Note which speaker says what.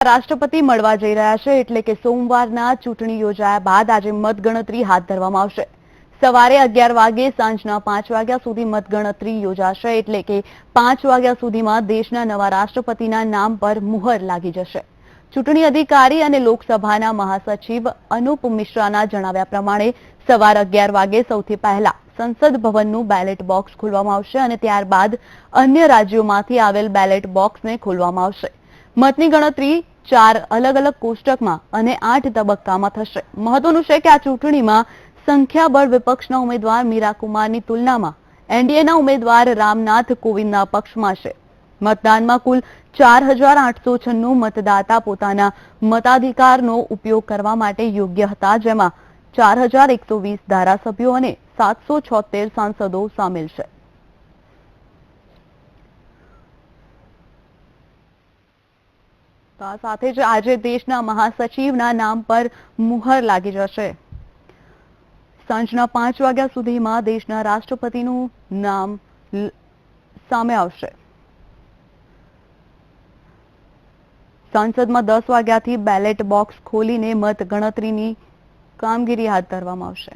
Speaker 1: રાષ્ટ્રપતિ મળવા જઈ રહ્યા છે એટલે કે સોમવારના ચૂંટણી યોજાયા બાદ આજે મતગણતરી હાથ ધરવામાં આવશે। સવારે 11 વાગે સાંજના 5 વાગ્યા સુધી મતગણતરી યોજાશે એટલે કે 5 વાગ્યા સુધીમાં દેશના નવા રાષ્ટ્રપતિના નામ પર મુહર લાગી જશે। ચૂંટણી અધિકારી અને લોકસભાના મહાસચિવ અનુપ મિશ્રાના જણાવ્યા પ્રમાણે સવાર 11 વાગે સૌથી પહેલા સંસદ ભવનનું બેલેટ બોક્સ ખોલવામાં આવશે અને ત્યારબાદ અન્ય રાજ્યોમાંથી આવેલ બેલેટ બોક્સને ખોલવામાં આવશે। मतनी गणतरी 4 अलग-अलग कोष्टकमां अने 8 तबक्कामां थशे। महत्वनुं छे के आ चूंटणीमां संख्याबळ विपक्षना उमेदवार मीरा कुमारनी तुलनामां एनडीएना उमेदवार रामनाथ कोविंदना पक्षमां छे। मतदाનમાં કુલ 4896 મતદાતા પોતાના મતાધિકારનો ઉપયોગ કરવા માટે યોગ્ય હતા, જેમાં 4120 ધારાસભ્યો અને 776 સાંસદો સામેલ છે। સાથે જ આજે દેશના મહાસચિવના નામ પર મુહર લાગી જશે। સાંજના 5 વાગ્યા સુધીમાં દેશના રાષ્ટ્રપતિનું નામ સામે આવશે। સંસદમાં 10 વાગ્યાથી બેલેટ બોક્સ ખોલીને મતગણતરીની કામગીરી હાથ ધરવામાં આવશે।